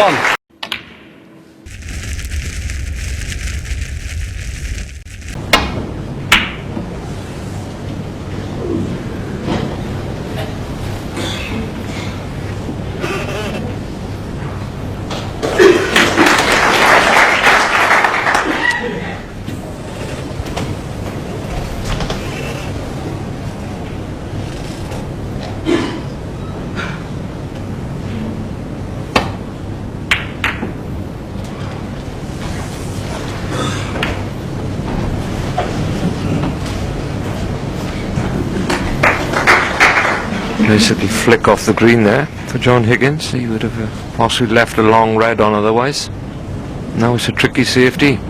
1. Nice little flick off the green there for John Higgins. He would have possibly left a long red on otherwise. Now it's a tricky safety. Did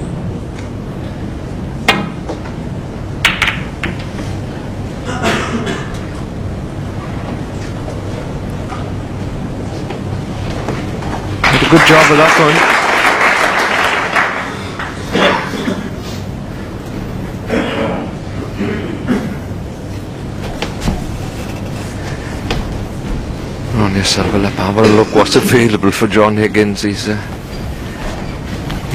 a good job of that one. Let's have a look what's available for John Higgins. He's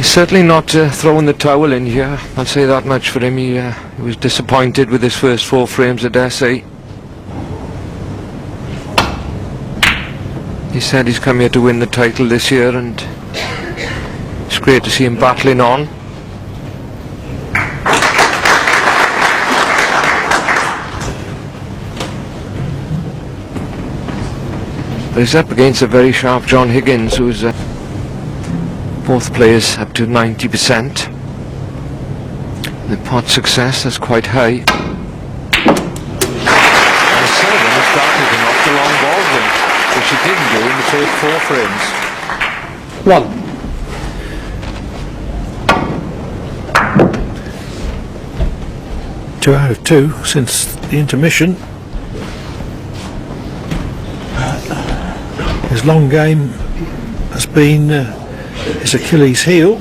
certainly not throwing the towel in here, I'll say that much for him. He was disappointed with his first 4 frames at SA. He said he's come here to win the title this year, and it's great to see him battling on. But he's up against a very sharp John Higgins, who's both players up to 90%. The pot success is quite high. And Sullivan has started to knock the long balls in, which he didn't do in the first 4 frames. 1. 2 out of 2 since the intermission. His long game has been his Achilles heel.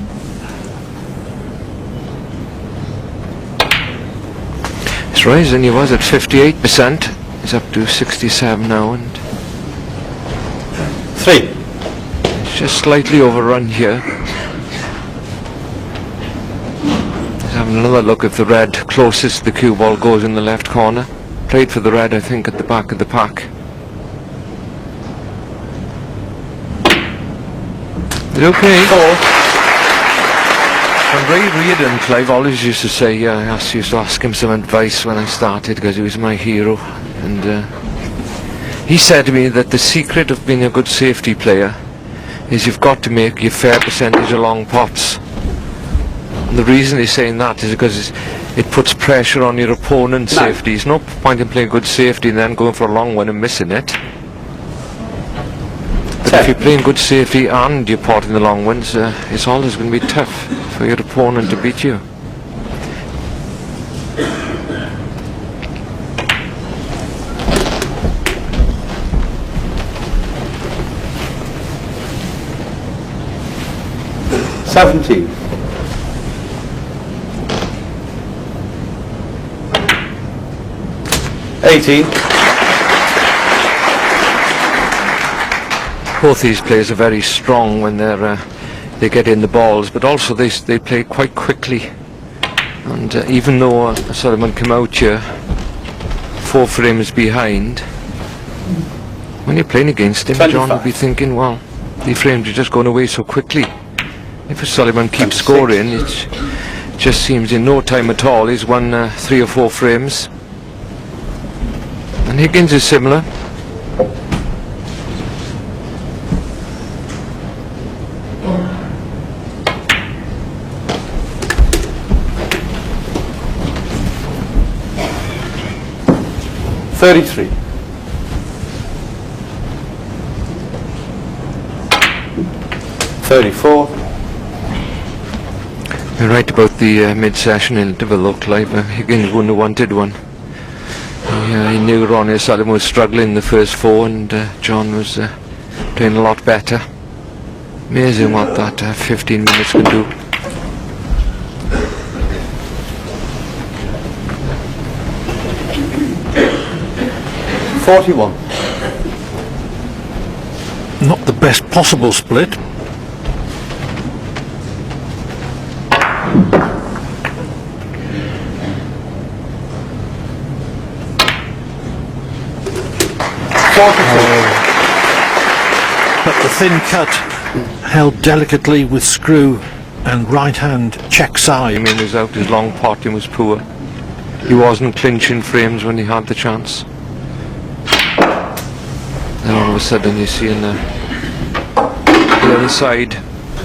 He's rising. He was at 58%. He's up to 67 now, and 3. He's just slightly overrun here. He's having another look if the red closest to the cue ball goes in the left corner. Played for the red, I think, at the back of the pack. Okay. 4. And Ray Reardon, Clive always used to say, I used to ask him some advice when I started, because he was my hero, and he said to me that the secret of being a good safety player is you've got to make your fair percentage of long pots. And the reason he's saying that is because it puts pressure on your opponent's safety. There's no point in playing good safety and then going for a long one and missing it. But if you're playing good safety and you're potting the long ones, it's always going to be tough for your opponent to beat you. $17. 18. Both these players are very strong when they get in the balls, but also they play quite quickly. And even though Sullivan came out here 4 frames behind, when you're playing against him, 25. John will be thinking, well, the frames are just going away so quickly. If Sullivan keeps scoring, it just seems in no time at all he's won 3 or 4 frames. And Higgins is similar. $33. 34. You're right about the mid-session interval though, Clive. Higgins wouldn't have wanted one. He knew Ronnie Sullivan was struggling in the first 4, and John was playing a lot better. Amazing what that 15 minutes can do. $41. Not the best possible split, But the thin cut, held delicately with screw and right hand check side. I mean, was out, his long potting was poor. He wasn't clinching frames when he had the chance. Then all of a sudden you're seeing the other side,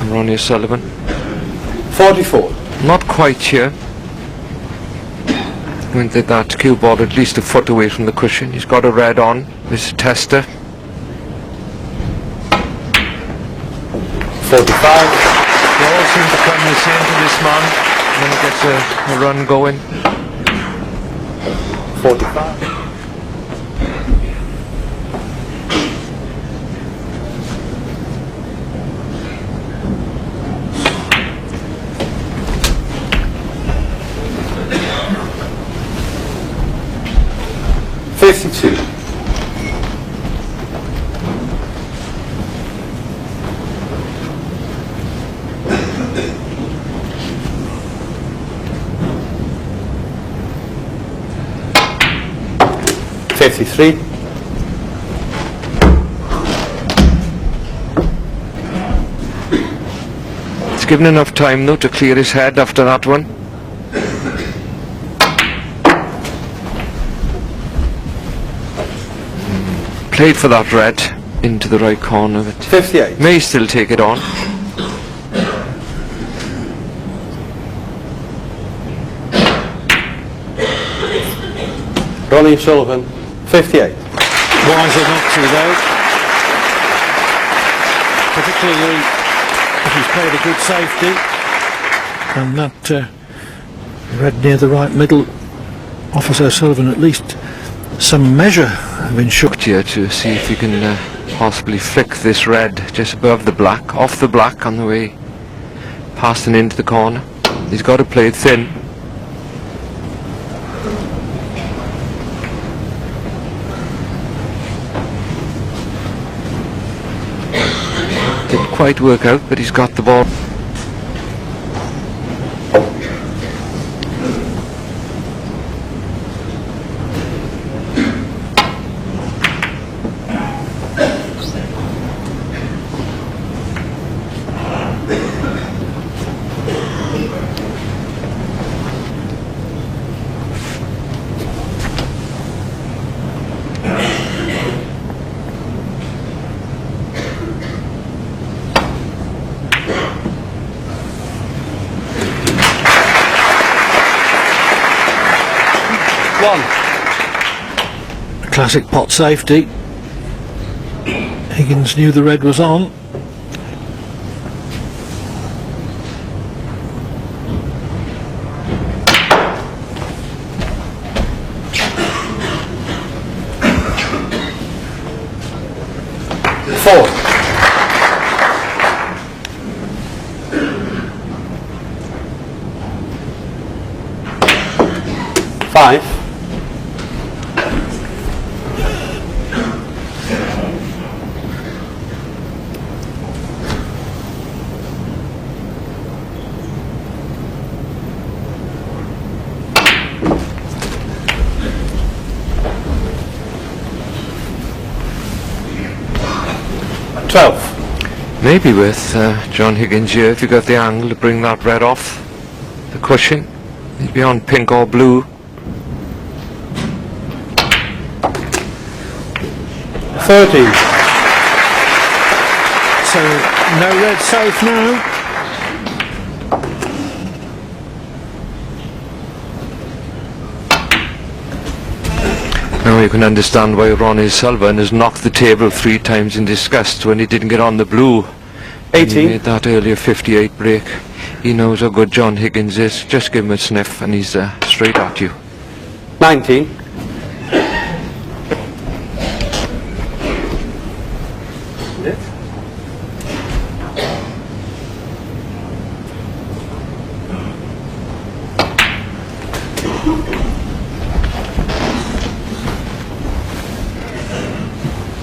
Ronnie O'Sullivan. 44. Not quite here. Went at that cue ball at least a foot away from the cushion. He's got a red on, this tester. 45. They all seem to come the same to this man, and then he gets a run going. 45. 52. 53. It's given enough time though to clear his head after that one. Played for that red into the right corner of it. 58. May still take it on. Ronnie O'Sullivan, 58. Wiser not to though. Particularly if he's played a good safety. And that red near the right middle offers O'Sullivan at least some measure of insurance. Here to see if you can possibly flick this red just above the black, off the black on the way past and into the corner. He's got to play it thin. Didn't quite work out, but he's got the ball. A classic pot safety. Higgins knew the red was on. Four. 5. 12. Maybe with John Higgins here, if you got the angle to bring that red off the cushion, he'd be on pink or blue. 13. So no red safe now. Now you can understand why Ronnie O'Sullivan has knocked the table 3 times in disgust when he didn't get on the blue. 18. He made that earlier 58 break. He knows how good John Higgins is. Just give him a sniff and he's straight at you. 19.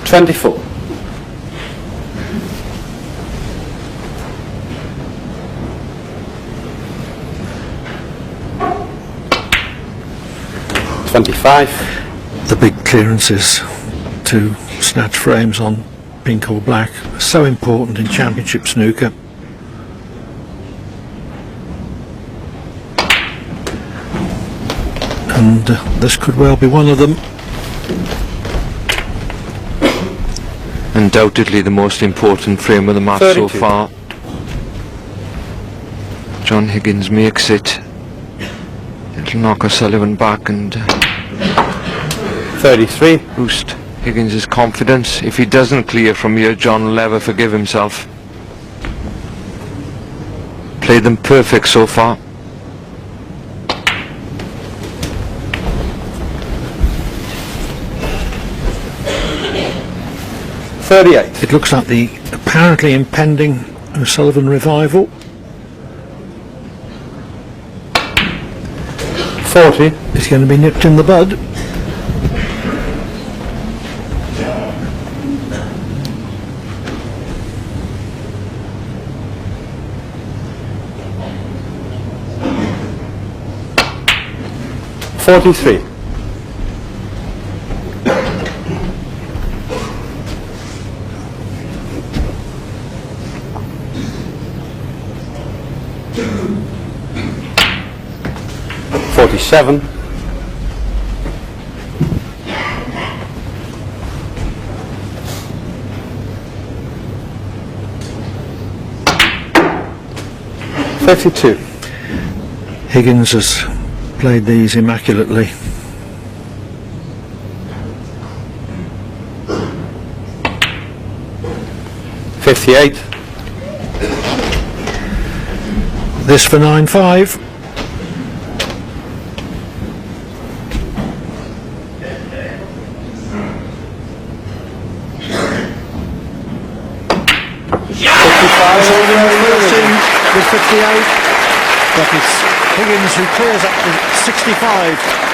24. 25. The big clearances to snatch frames on pink or black. So important in championship snooker. And this could well be one of them. Undoubtedly the most important frame of the match 32. so far. John Higgins makes it. It'll knock O'Sullivan back and 33. boost Higgins' confidence. If he doesn't clear from here, John will never forgive himself. Played them perfect so far. It looks like the apparently impending O'Sullivan revival. 40. It's going to be nipped in the bud. $43. 47. 52. Higgins has played these immaculately. $58. This for 9-5. With 58, but it's Higgins who clears up to 65.